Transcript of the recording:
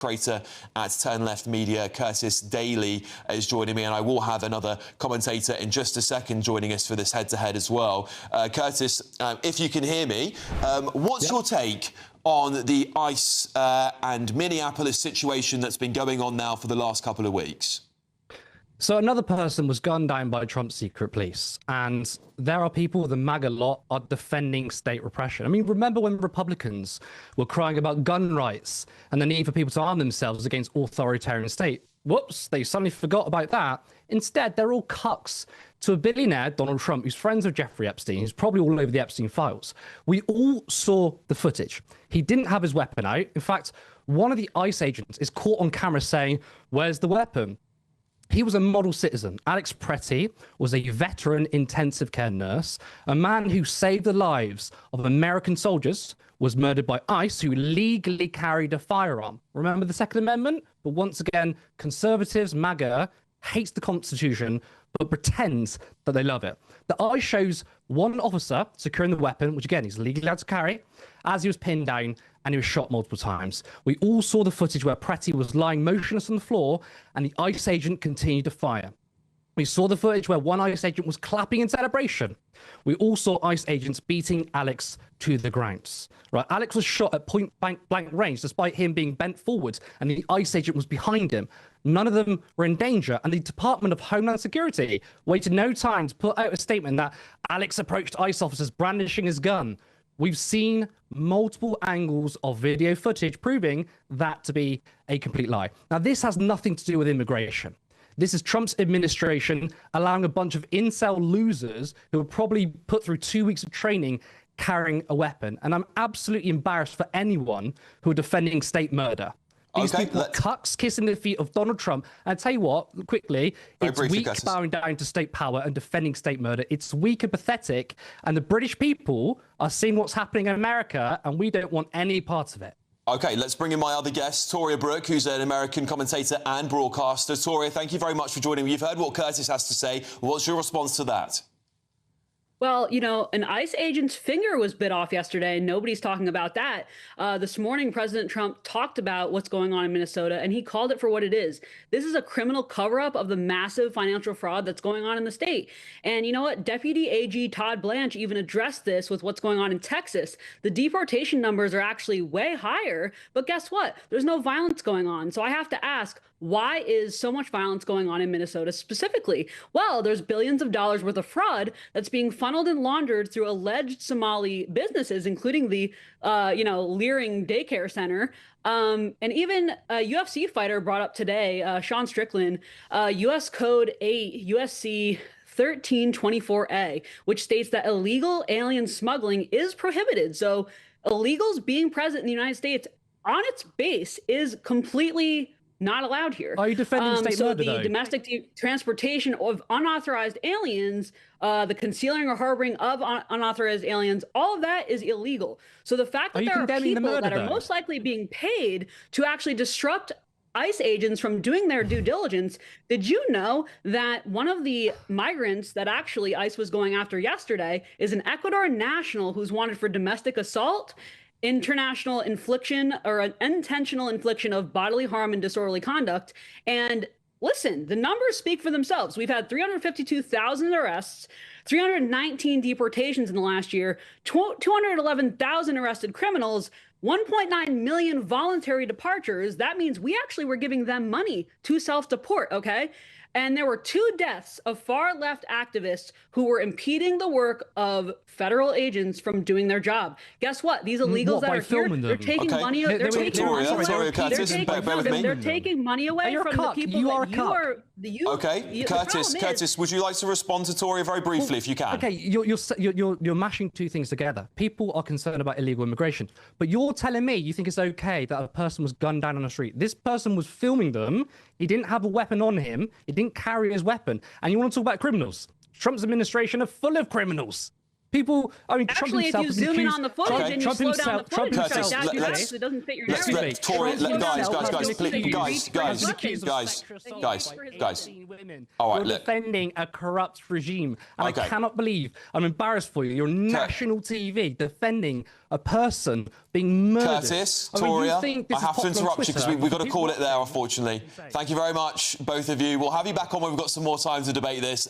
Creator at Turn Left Media, Curtis Daly, is joining me, and I will have another commentator in just a second joining us for this head-to-head as well. Curtis, if you can hear me, what's your take on the ICE and Minneapolis situation that's been going on now for the last couple of weeks? So another person was gunned down by Trump's secret police, and there are people, the MAGA lot, are defending state repression. I mean, remember when Republicans were crying about gun rights and the need for people to arm themselves against authoritarian state? Whoops, they suddenly forgot about that. Instead, they're all cucks to a billionaire, Donald Trump, who's friends with Jeffrey Epstein. He's probably all over the Epstein files. We all saw the footage. He didn't have his weapon out. In fact, one of the ICE agents is caught on camera saying, "Where's the weapon?" He was a model citizen. Alex Pretty was a veteran intensive care nurse, a man who saved the lives of American soldiers, was murdered by ICE, who legally carried a firearm. Remember the Second Amendment? But once again, conservatives, MAGA, hates the Constitution, but pretends that they love it. The ICE shows one officer securing the weapon, which again, he's legally allowed to carry, as he was pinned down and he was shot multiple times. We all saw the footage where Pretty was lying motionless on the floor and the ICE agent continued to fire. We saw the footage where one ICE agent was clapping in celebration. We all saw ICE agents beating Alex to the ground. Right, Alex was shot at point blank range despite him being bent forward, and the ICE agent was behind him. None of them were in danger, and the Department of Homeland Security waited no time to put out a statement that Alex approached ICE officers brandishing his gun. We've seen multiple angles of video footage proving that to be a complete lie. Now, this has nothing to do with immigration. This is Trump's administration allowing a bunch of incel losers who were probably put through 2 weeks of training carrying a weapon. And I'm absolutely embarrassed for anyone who are defending state murder. These people are cucks kissing the feet of Donald Trump. And I tell you what, quickly, it's weak bowing down to state power and defending state murder. It's weak and pathetic. And the British people are seeing what's happening in America, and we don't want any part of it. OK, let's bring in my other guest, Toria Brooke, who's an American commentator and broadcaster. Toria, thank you very much for joining me. You've heard what Curtis has to say. What's your response to that? Well, you know, an ICE agent's finger was bit off yesterday, and nobody's talking about that. This morning, President Trump talked about what's going on in Minnesota, and he called it for what it is. This is a criminal cover-up of the massive financial fraud that's going on in the state. And you know what? Deputy AG Todd Blanche even addressed this with what's going on in Texas. The deportation numbers are actually way higher, but guess what? There's no violence going on. So I have to ask, why is so much violence going on in Minnesota specifically? Well, there's billions of dollars worth of fraud that's being funneled and laundered through alleged Somali businesses, including the, leering daycare center. And even a UFC fighter brought up today, Sean Strickland, U.S. Code 8, USC 1324A, which states that illegal alien smuggling is prohibited. So illegals being present in the United States on its base is completely not allowed here. Are you defending state murder, the domestic transportation of unauthorized aliens, the concealing or harboring of unauthorized aliens, all of that is illegal. So the fact that there are people that are most likely being paid to actually disrupt ICE agents from doing their due diligence. Did you know that one of the migrants that actually ICE was going after yesterday is an Ecuador national who's wanted for domestic assault, international infliction, or an intentional infliction of bodily harm and disorderly conduct? And listen, the numbers speak for themselves. We've had 352,000 arrests, 319 deportations in the last year, 211,000 arrested criminals, 1.9 million voluntary departures. That means we actually were giving them money to self-deport, okay? And there were 2 deaths of far-left activists who were impeding the work of federal agents from doing their job. Guess what? These illegals that are here, they're taking money. They're taking money away from the people. You are a cuck. Okay, Curtis, would you like to respond to Toria very briefly, if you can? Okay, you're mashing 2 things together. People are concerned about illegal immigration, but you're telling me you think it's okay that a person was gunned down on the street. This person was filming them. He didn't have a weapon on him. He didn't carry his weapon. And you want to talk about criminals? Trump's administration are full of criminals. People, I mean, actually, Trump if you zoom in on the footage and you slow down the footage, Curtis, it doesn't fit your narrative. Toria, guys, women. All right, you're defending a corrupt regime. And Okay. I cannot believe, I'm embarrassed for you, you're national TV defending a person being murdered. Curtis, Toria, I have to interrupt you because we've got to call it there, unfortunately. Thank you very much, both of you. We'll have you back on when we've got some more time to debate this.